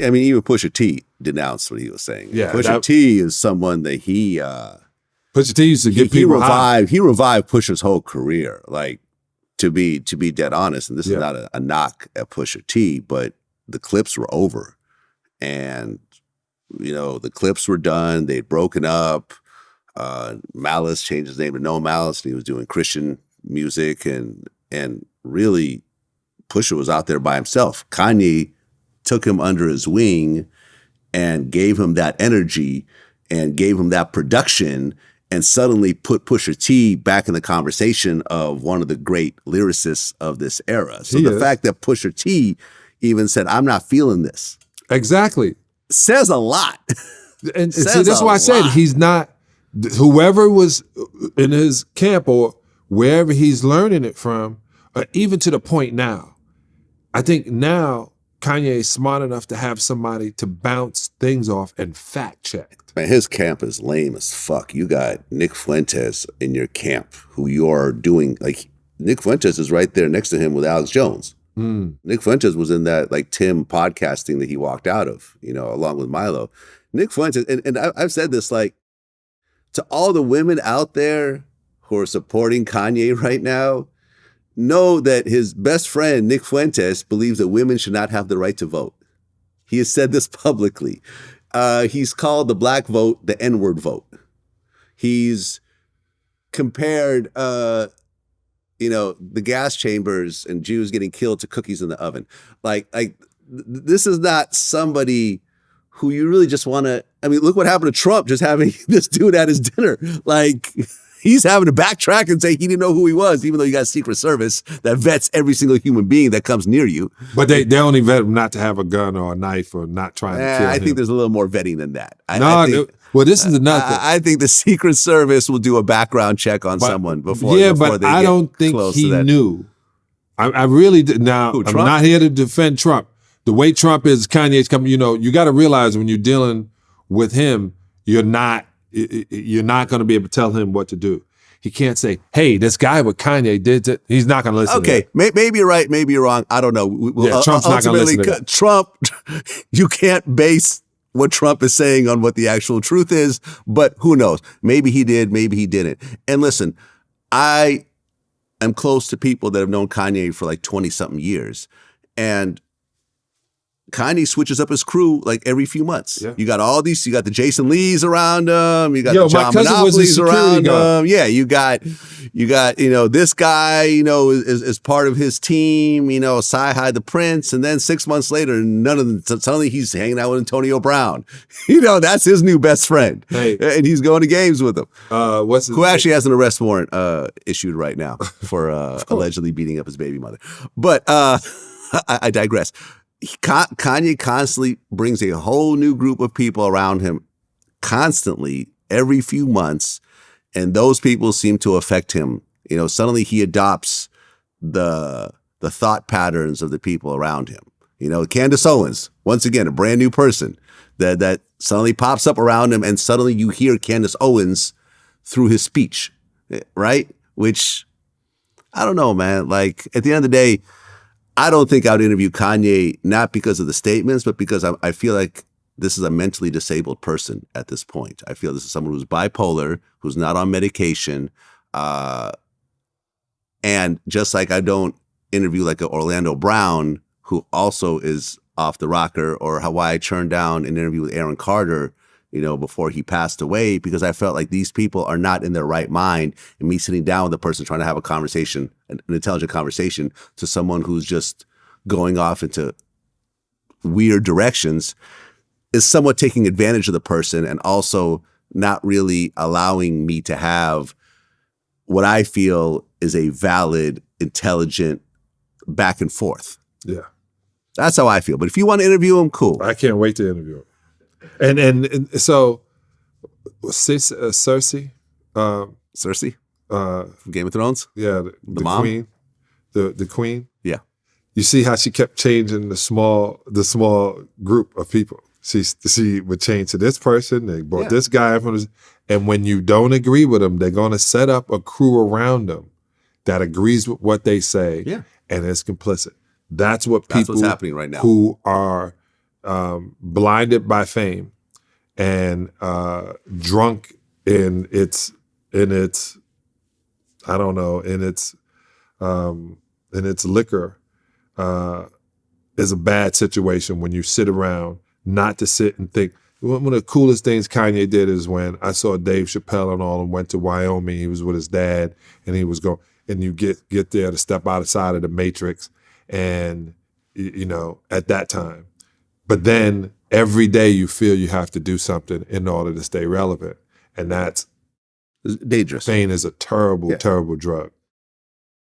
I mean, even Pusha T denounced what he was saying. Yeah, Pusha T is someone that Pusha T used to get people high. He revived Pusha's whole career. Like, to be dead honest, and this is not a knock at Pusha T, but the clips were over. And, the clips were done. They'd broken up. Malice changed his name to No Malice, and he was doing Christian music. And really, Pusha was out there by himself. Kanye took him under his wing and gave him that energy and gave him that production and suddenly put Pusha T back in the conversation of one of the great lyricists of this era. So the fact that Pusha T even said, I'm not feeling this. Exactly. Says a lot. And see, that's why I said he's not, whoever was in his camp or wherever he's learning it from, even to the point now, I think now Kanye is smart enough to have somebody to bounce things off and fact check. Man, his camp is lame as fuck. You got Nick Fuentes in your camp who you are doing, like, Nick Fuentes is right there next to him with Alex Jones. Nick Fuentes was in that, like, Tim podcasting that he walked out of, along with Milo. Nick Fuentes, and I've said this, like, to all the women out there who are supporting Kanye right now, know that his best friend, Nick Fuentes, believes that women should not have the right to vote. He has said this publicly. He's called the black vote the N-word vote. He's compared, the gas chambers and Jews getting killed to cookies in the oven. Like this is not somebody who you really just want to, look what happened to Trump just having this dude at his dinner. Like, he's having to backtrack and say he didn't know who he was, even though you got a Secret Service that vets every single human being that comes near you. But they only vet him not to have a gun or a knife or not trying to kill him. I think there's a little more vetting than that. This is another thing. I think the Secret Service will do a background check on someone before. Yeah, before but I don't think he knew. I really did. Now, I'm not here to defend Trump. The way Trump is, Kanye's coming. You got to realize when you're dealing with him, you're not going to be able to tell him what to do. He can't say, hey, this guy with Kanye did it. He's not going to listen. Okay, maybe you're right, maybe you're wrong. I don't know. Trump's not going to listen to that. Trump, you can't base what Trump is saying on what the actual truth is, but who knows? Maybe he did, maybe he didn't. And listen, I am close to people that have known Kanye for like 20-something years. And Kanye switches up his crew like every few months. Yeah. You got all these, you got the Jason Lees around him, you got the John Monopolies around him. Yeah, you got, this guy, is part of his team, Sci-Hi the Prince, and then 6 months later, none of them, suddenly he's hanging out with Antonio Brown. That's his new best friend. Hey. And he's going to games with him. Who actually has an arrest warrant issued right now for allegedly beating up his baby mother. But I digress. Kanye constantly brings a whole new group of people around him constantly every few months, and those people seem to affect him. Suddenly he adopts the thought patterns of the people around him. Candace Owens, once again, a brand new person that suddenly pops up around him, and suddenly you hear Candace Owens through his speech, right? Which, I don't know, man. Like, at the end of the day, I don't think I would interview Kanye, not because of the statements, but because I feel like this is a mentally disabled person at this point. I feel this is someone who's bipolar, who's not on medication. And just like I don't interview like an Orlando Brown, who also is off the rocker, or how I turned down an interview with Aaron Carter, before he passed away, because I felt like these people are not in their right mind, and me sitting down with a person trying to have a conversation, an intelligent conversation, to someone who's just going off into weird directions is somewhat taking advantage of the person, and also not really allowing me to have what I feel is a valid, intelligent back and forth. Yeah. That's how I feel. But if you want to interview him, cool. I can't wait to interview him. And so, Cersei? Cersei? From Game of Thrones? Yeah, the mom? queen. The queen? Yeah. You see how she kept changing the small group of people. She would change to this person, they brought this guy from this, and when you don't agree with them, they're gonna set up a crew around them that agrees with what they say and is complicit. That's what's happening right now. Who are blinded by fame and drunk in its I don't know, in its liquor is a bad situation when you sit around not to sit and think. One of the coolest things Kanye did is when I saw Dave Chappelle and all and went to Wyoming. He was with his dad and he was going, and you get there to step outside of the matrix and, you know, at that time. But then every day you feel you have to do something in order to stay relevant. And that's dangerous. Fame is a terrible, terrible drug.